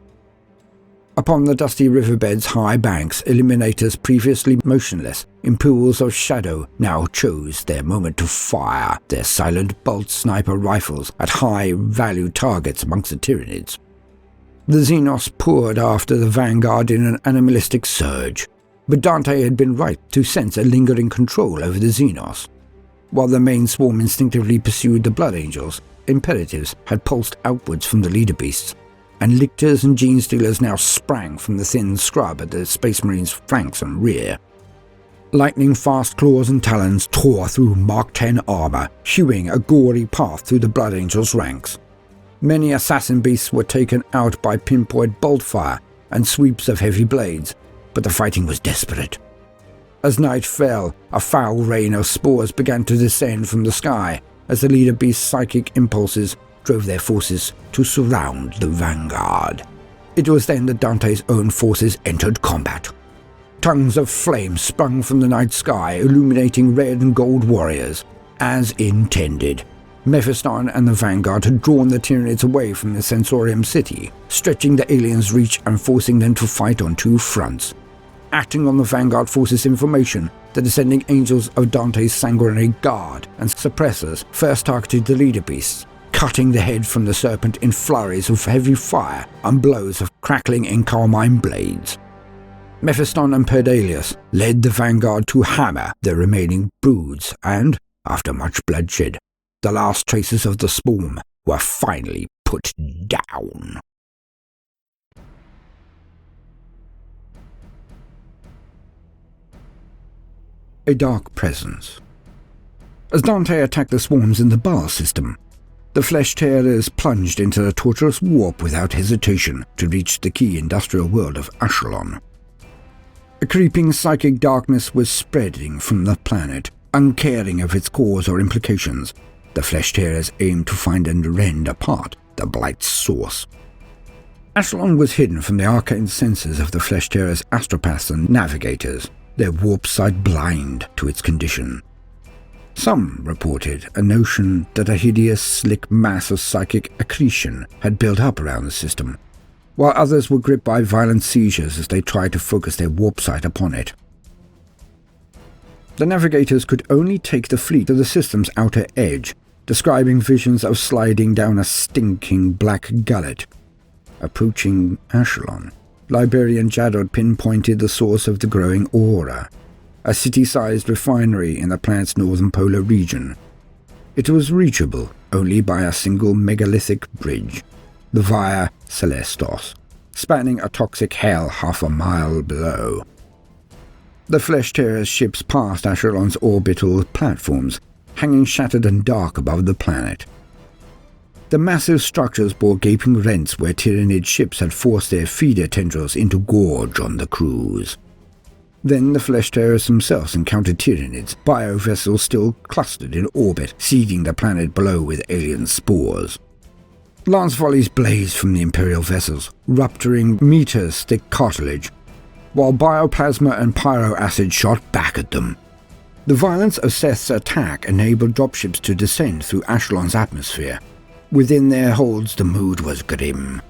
Upon the dusty riverbed's high banks, eliminators previously motionless in pools of shadow now chose their moment to fire their silent bolt sniper rifles at high-value targets amongst the Tyranids. The Xenos poured after the vanguard in an animalistic surge, but Dante had been right to sense a lingering control over the Xenos. While the main swarm instinctively pursued the Blood Angels, imperatives had pulsed outwards from the leader beasts, and lictors and gene-stealers now sprang from the thin scrub at the Space Marines' flanks and rear. Lightning-fast claws and talons tore through Mark 10 armor, hewing a gory path through the Blood Angels' ranks. Many assassin beasts were taken out by pinpoint bolt fire and sweeps of heavy blades, but the fighting was desperate. As night fell, a foul rain of spores began to descend from the sky as the leader beast's psychic impulses drove their forces to surround the vanguard. It was then that Dante's own forces entered combat. Tongues of flame sprung from the night sky, illuminating red and gold warriors. As intended, Mephiston and the vanguard had drawn the Tyranids away from the Sensorium city, stretching the aliens' reach and forcing them to fight on 2 fronts. Acting on the vanguard force's information, the descending angels of Dante's sanguinary guard and suppressors first targeted the leader beasts, cutting the head from the serpent in flurries of heavy fire and blows of crackling encarmine blades. Mephiston and Perdalius led the vanguard to hammer the remaining broods, and, after much bloodshed, the last traces of the swarm were finally put down. A dark presence. As Dante attacked the swarms in the Baal system, the flesh tearers plunged into the torturous warp without hesitation to reach the key industrial world of Ashkelon. A creeping psychic darkness was spreading from the planet, uncaring of its cause or implications. The flesh tearers aimed to find and rend apart the blight's source. Ashkelon was hidden from the arcane senses of the flesh tearers' astropaths and navigators. their warp sight blind to its condition. Some reported a notion that a hideous, slick mass of psychic accretion had built up around the system, while others were gripped by violent seizures as they tried to focus their warp sight upon it. The navigators could only take the fleet to the system's outer edge, describing visions of sliding down a stinking black gullet. Approaching Ashkelon, Librarian Jarod pinpointed the source of the growing aura, a city-sized refinery in the planet's northern polar region. It was reachable only by a single megalithic bridge, the Via Celestos, spanning a toxic hell half a mile below. The Flesh-Tearers' ships passed Ashkelon's orbital platforms, hanging shattered and dark above the planet. The massive structures bore gaping rents where Tyranid ships had forced their feeder tendrils into gorge on the crews. Then the Flesh-Tearers themselves encountered Tyranids, bio-vessels still clustered in orbit, seeding the planet below with alien spores. Lance volleys blazed from the Imperial vessels, rupturing meters-thick cartilage, while bioplasma and pyroacid shot back at them. The violence of Seth's attack enabled dropships to descend through Ashkelon's atmosphere. Within their holds the mood was grim.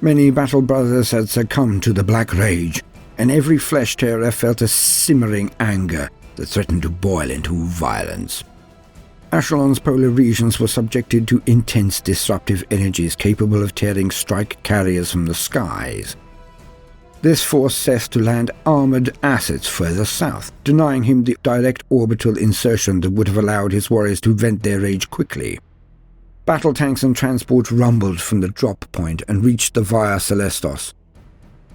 Many battle brothers had succumbed to the Black Rage, and every Flesh-Tearer felt a simmering anger that threatened to boil into violence. Ashkelon's polar regions were subjected to intense disruptive energies capable of tearing strike carriers from the skies. This forced Seth to land armoured assets further south, denying him the direct orbital insertion that would have allowed his warriors to vent their rage quickly. Battle tanks and transport rumbled from the drop point and reached the Via Celestos.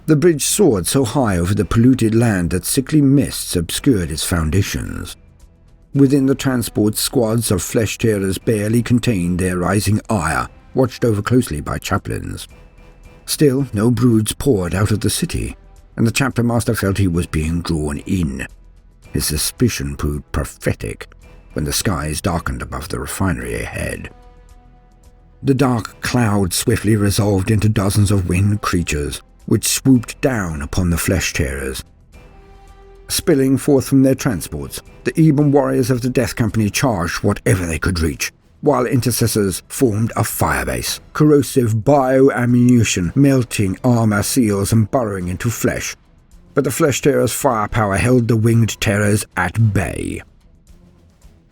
The bridge soared so high over the polluted land that sickly mists obscured its foundations. Within the transport, squads of Flesh-Tearers barely contained their rising ire, watched over closely by chaplains. Still, no broods poured out of the city, and the chapter master felt he was being drawn in. His suspicion proved prophetic when the skies darkened above the refinery ahead. The dark cloud swiftly resolved into dozens of wind creatures, which swooped down upon the Flesh-Tearers. Spilling forth from their transports, the Ebon warriors of the Death Company charged whatever they could reach, while intercessors formed a firebase, corrosive bio-ammunition melting armor seals and burrowing into flesh. But the Flesh-Tearers' firepower held the winged terrors at bay.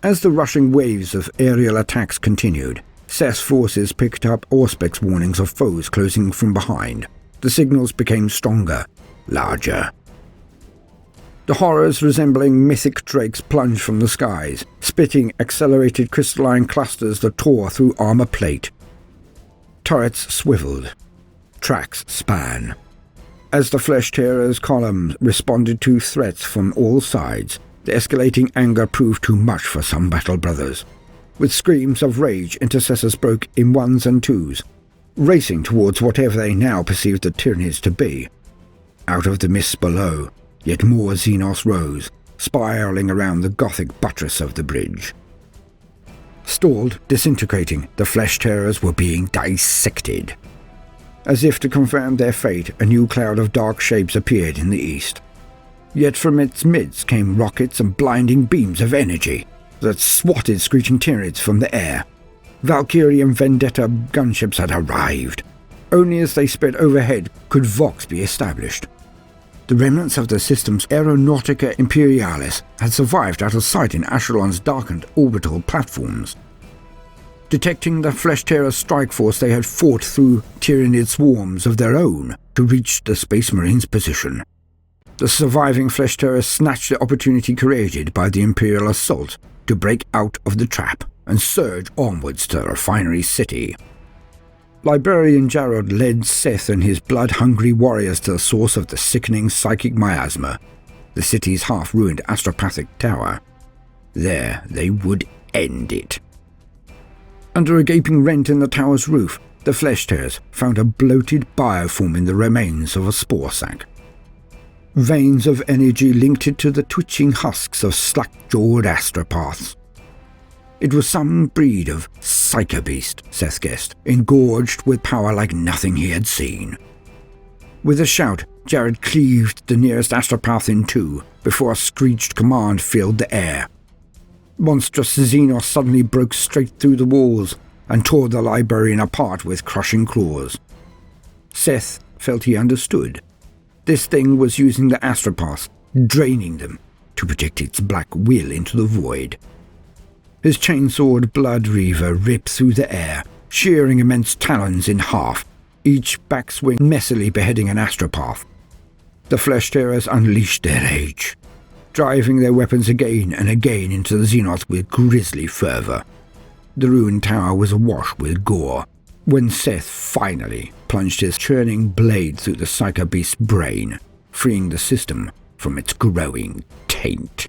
As the rushing waves of aerial attacks continued, Seth's forces picked up Auspex warnings of foes closing from behind. The signals became stronger, larger. The horrors resembling mythic drakes plunged from the skies, spitting accelerated crystalline clusters that tore through armor plate. Turrets swiveled. Tracks span. As the Flesh-Tearers' columns responded to threats from all sides, the escalating anger proved too much for some battle brothers. With screams of rage, intercessors broke in ones and twos, racing towards whatever they now perceived the Tyranids to be. Out of the mists below, yet more Xenos rose, spiraling around the Gothic buttress of the bridge. Stalled, disintegrating, the Flesh-Tearers were being dissected. As if to confirm their fate, a new cloud of dark shapes appeared in the east. Yet from its midst came rockets and blinding beams of energy that swatted screeching Tyranids from the air. Valkyrian Vendetta gunships had arrived. Only as they sped overhead could Vox be established. The remnants of the system's Aeronautica Imperialis had survived out of sight in Ashkelon's darkened orbital platforms. Detecting the Flesh-Tearer strike force, they had fought through Tyranid swarms of their own to reach the Space Marine's position. The surviving Flesh-Tearers snatched the opportunity created by the Imperial assault to break out of the trap and surge onwards to the refinery city. Librarian Jarod led Seth and his blood-hungry warriors to the source of the sickening psychic miasma, the city's half-ruined astropathic tower. There they would end it. Under a gaping rent in the tower's roof, the Flesh-Tearers found a bloated bioform in the remains of a spore sac. Veins of energy linked it to the twitching husks of slack-jawed astropaths. It was some breed of psycho-beast, Seth guessed, engorged with power like nothing he had seen. With a shout, Jared cleaved the nearest astropath in two before a screeched command filled the air. Monstrous Xenos suddenly broke straight through the walls and tore the librarian apart with crushing claws. Seth felt he understood. This thing was using the astropaths, draining them, to project its black will into the void. His chainsawed blood reaver ripped through the air, shearing immense talons in half, each backswing messily beheading an astropath. The flesh tearers unleashed their rage, driving their weapons again and again into the Xenos with grisly fervor. The ruined tower was awash with gore, when Seth finally plunged his churning blade through the Psycho Beast's brain, freeing the system from its growing taint.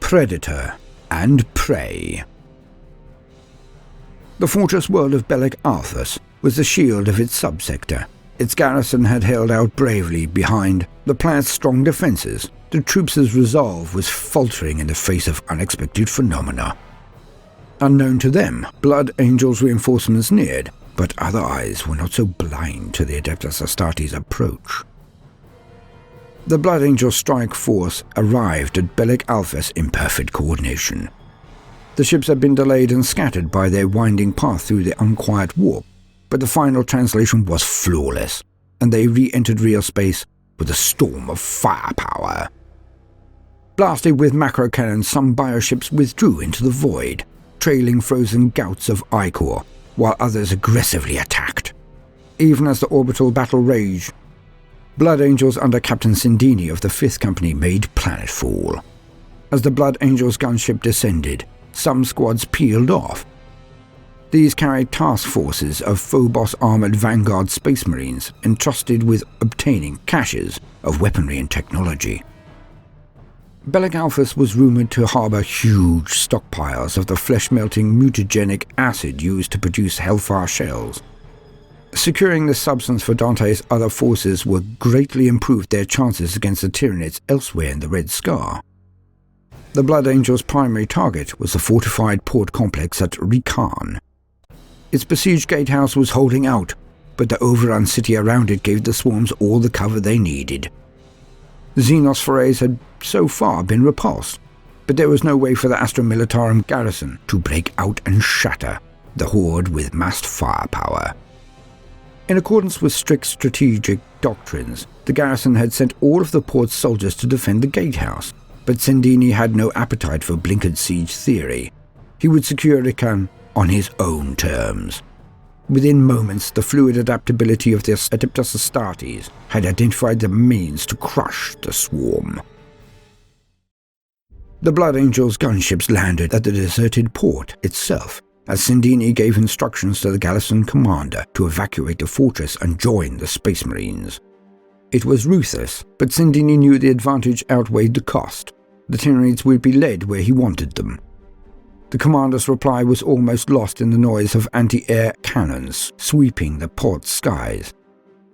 Predator and Prey. The fortress world of Bellick was the shield of its subsector. Its garrison had held out bravely behind the planet's strong defenses. The troops' resolve was faltering in the face of unexpected phenomena. Unknown to them, Blood Angels' reinforcements neared, but other eyes were not so blind to the Adeptus Astartes' approach. The Blood Angel strike force arrived at Bellick in perfect coordination. The ships had been delayed and scattered by their winding path through the unquiet warp, but the final translation was flawless, and they re-entered real space with a storm of firepower. Blasted with macro cannons, some bioships withdrew into the void, trailing frozen gouts of ichor, while others aggressively attacked. Even as the orbital battle raged, Blood Angels under Captain Sindini of the 5th Company made planetfall. As the Blood Angels gunship descended, some squads peeled off. These carried task forces of Phobos-armored Vanguard Space Marines entrusted with obtaining caches of weaponry and technology. Bellick was rumoured to harbour huge stockpiles of the flesh-melting mutagenic acid used to produce Hellfire shells. Securing this substance for Dante's other forces would greatly improve their chances against the Tyranids elsewhere in the Red Scar. The Blood Angels' primary target was the fortified port complex at Rikan. Its besieged gatehouse was holding out, but the overrun city around it gave the swarms all the cover they needed. The Xenos forays had so far been repulsed, but there was no way for the Astra Militarum garrison to break out and shatter the horde with massed firepower. In accordance with strict strategic doctrines, the garrison had sent all of the port's soldiers to defend the gatehouse, but Sindini had no appetite for blinkered siege theory. He would secure Rikan on his own terms. Within moments, the fluid adaptability of the Adeptus Astartes had identified the means to crush the swarm. The Blood Angels' gunships landed at the deserted port itself, as Sindini gave instructions to the garrison commander to evacuate the fortress and join the Space Marines. It was ruthless, but Sindini knew the advantage outweighed the cost. The Tyranids would be led where he wanted them. The commander's reply was almost lost in the noise of anti-air cannons sweeping the port's skies,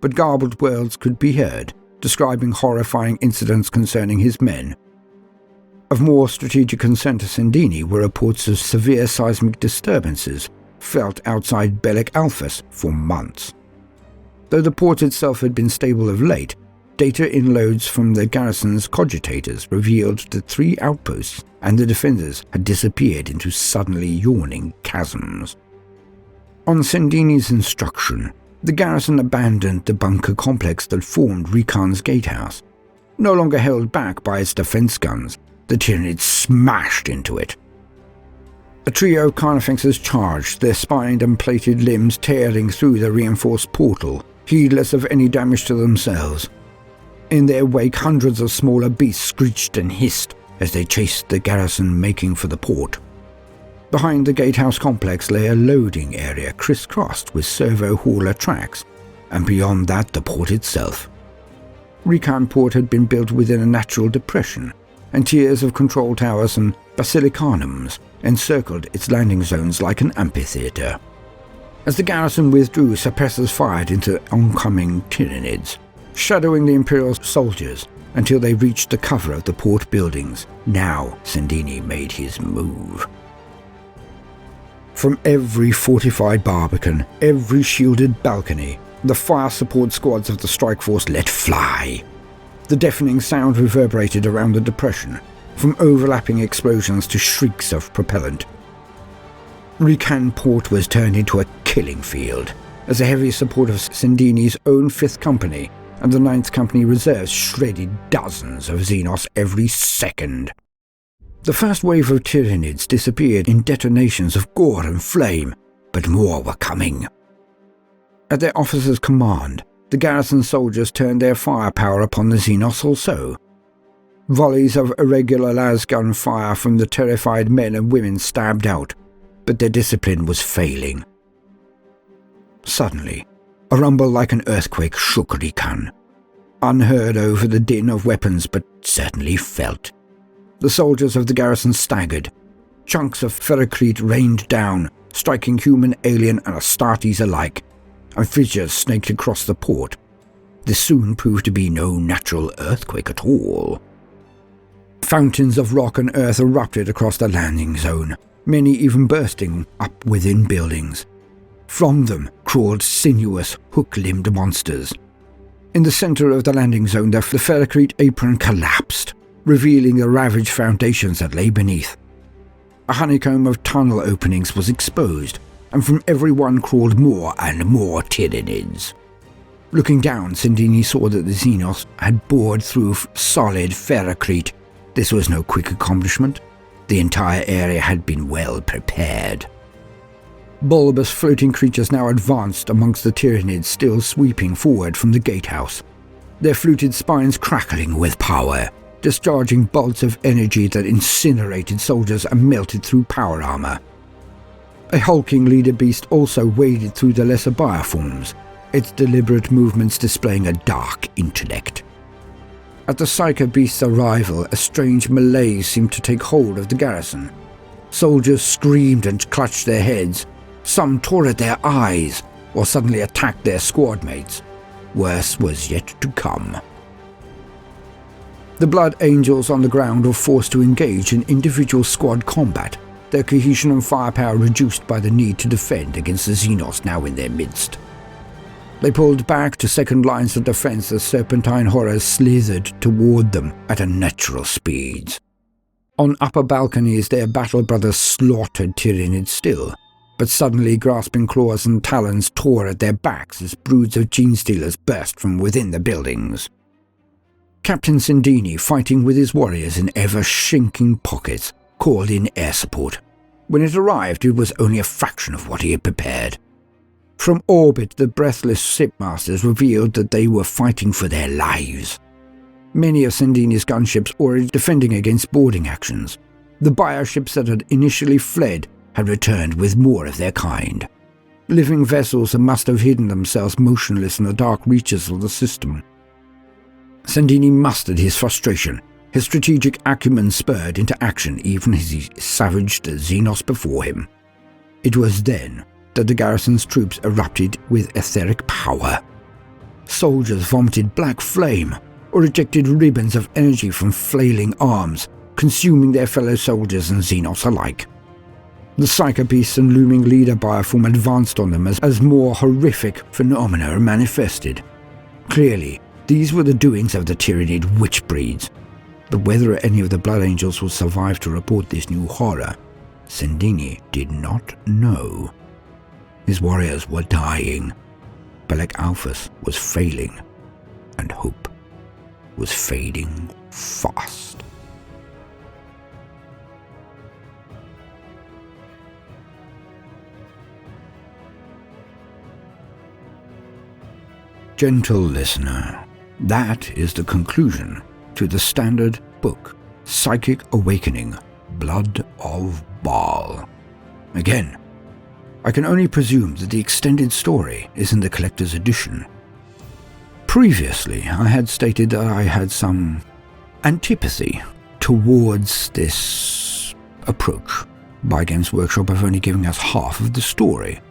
but garbled words could be heard, describing horrifying incidents concerning his men. Of more strategic concern to Sindini were reports of severe seismic disturbances felt outside Bellick for months. Though the port itself had been stable of late, data inloads from the garrison's cogitators revealed that 3 outposts and the defenders had disappeared into suddenly yawning chasms. On Sindini's instruction, the garrison abandoned the bunker complex that formed Rikan's gatehouse. No longer held back by its defense guns, the Tyranids smashed into it. A trio of carnifexes charged, their spined and plated limbs tearing through the reinforced portal, heedless of any damage to themselves. In their wake, hundreds of smaller beasts screeched and hissed as they chased the garrison making for the port. Behind the gatehouse complex lay a loading area crisscrossed with servo-hauler tracks, and beyond that the port itself. Rikan Port had been built within a natural depression, and tiers of control towers and basilicanums encircled its landing zones like an amphitheatre. As the garrison withdrew, suppressors fired into oncoming Tyranids, shadowing the Imperial soldiers until they reached the cover of the port buildings. Now Sindini made his move. From every fortified barbican, every shielded balcony, the fire support squads of the strike force let fly. The deafening sound reverberated around the depression, from overlapping explosions to shrieks of propellant. Rican Port was turned into a killing field, as the heavy support of Sendini's own 5th Company and the 9th Company reserves shredded dozens of Xenos every second. The first wave of Tyranids disappeared in detonations of gore and flame, but more were coming. At their officer's command, the garrison soldiers turned their firepower upon the Xenos also. Volleys of irregular lasgun fire from the terrified men and women stabbed out, but their discipline was failing. Suddenly, a rumble like an earthquake shook Rican, unheard over the din of weapons, but certainly felt. The soldiers of the garrison staggered. Chunks of ferrocrete rained down, striking human, alien, and Astartes alike, and fissures snaked across the port. This soon proved to be no natural earthquake at all. Fountains of rock and earth erupted across the landing zone, many even bursting up within buildings. From them crawled sinuous, hook-limbed monsters. In the center of the landing zone, the ferrocrete apron collapsed, revealing the ravaged foundations that lay beneath. A honeycomb of tunnel openings was exposed, and from every one crawled more and more Tyranids. Looking down, Sendini saw that the Xenos had bored through solid ferrocrete. This was no quick accomplishment. The entire area had been well prepared. Bulbous floating creatures now advanced amongst the Tyranids still sweeping forward from the gatehouse, their fluted spines crackling with power, discharging bolts of energy that incinerated soldiers and melted through power armor. A hulking leader beast also waded through the lesser bioforms, its deliberate movements displaying a dark intellect. At the Psycho Beast's arrival, a strange malaise seemed to take hold of the garrison. Soldiers screamed and clutched their heads. Some tore at their eyes, or suddenly attacked their squad mates. Worse was yet to come. The Blood Angels on the ground were forced to engage in individual squad combat, their cohesion and firepower reduced by the need to defend against the Xenos now in their midst. They pulled back to second lines of defense as serpentine horrors slithered toward them at unnatural speeds. On upper balconies, their battle brothers slaughtered Tyranids still, but suddenly grasping claws and talons tore at their backs as broods of gene-stealers burst from within the buildings. Captain Sendini, fighting with his warriors in ever-shrinking pockets, called in air support. When it arrived, it was only a fraction of what he had prepared. From orbit, the breathless shipmasters revealed that they were fighting for their lives. Many of Sendini's gunships were already defending against boarding actions. The bioships that had initially fled had returned with more of their kind. Living vessels must have hidden themselves motionless in the dark reaches of the system. Sendini mustered his frustration, his strategic acumen spurred into action even as he savaged the Xenos before him. It was then that the garrison's troops erupted with etheric power. Soldiers vomited black flame or ejected ribbons of energy from flailing arms, consuming their fellow soldiers and Xenos alike. The Psychobeasts and looming leader bioform advanced on them as more horrific phenomena manifested. Clearly, these were the doings of the Tyranid witch breeds, but whether any of the Blood Angels would survive to report this new horror, Sendini did not know. His warriors were dying, Bellick Alphas was failing, and hope was fading fast. Gentle listener, that is the conclusion to the standard book, Psychic Awakening, Blood of Baal. Again, I can only presume that the extended story is in the collector's edition. Previously, I had stated that I had some antipathy towards this approach by Games Workshop of only giving us half of the story.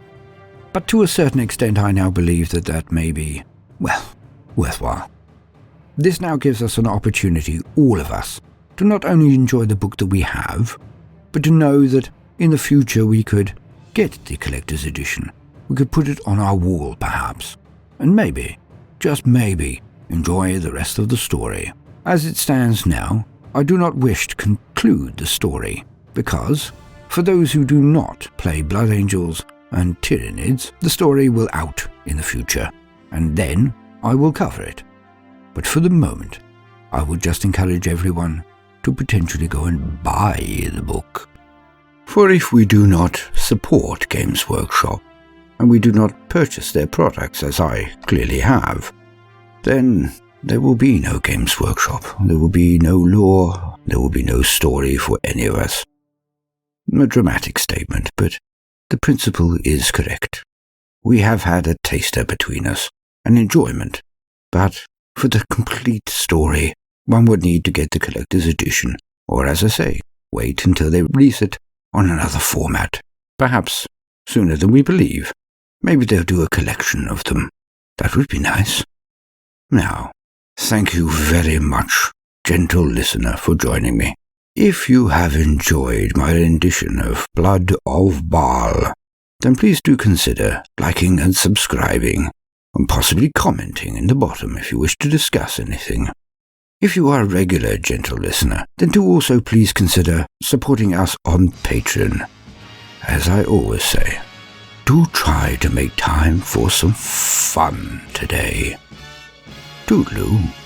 But to a certain extent, I now believe that that may be, well, worthwhile. This now gives us an opportunity, all of us, to not only enjoy the book that we have, but to know that in the future we could get the collector's edition, we could put it on our wall perhaps, and maybe, just maybe, enjoy the rest of the story. As it stands now, I do not wish to conclude the story, because, for those who do not play Blood Angels and Tyranids, the story will out in the future, and then I will cover it. But for the moment, I would just encourage everyone to potentially go and buy the book. For if we do not support Games Workshop, and we do not purchase their products as I clearly have, then there will be no Games Workshop, there will be no lore, there will be no story for any of us. A dramatic statement, but the principle is correct. We have had a taster between us, an enjoyment, but for the complete story, one would need to get the collector's edition, or as I say, wait until they release it on another format. Perhaps sooner than we believe. Maybe they'll do a collection of them. That would be nice. Now, thank you very much, gentle listener, for joining me. If you have enjoyed my rendition of Blood of Baal, then please do consider liking and subscribing, and possibly commenting in the bottom if you wish to discuss anything. If you are a regular gentle listener, then do also please consider supporting us on Patreon. As I always say, do try to make time for some fun today. Toodaloo.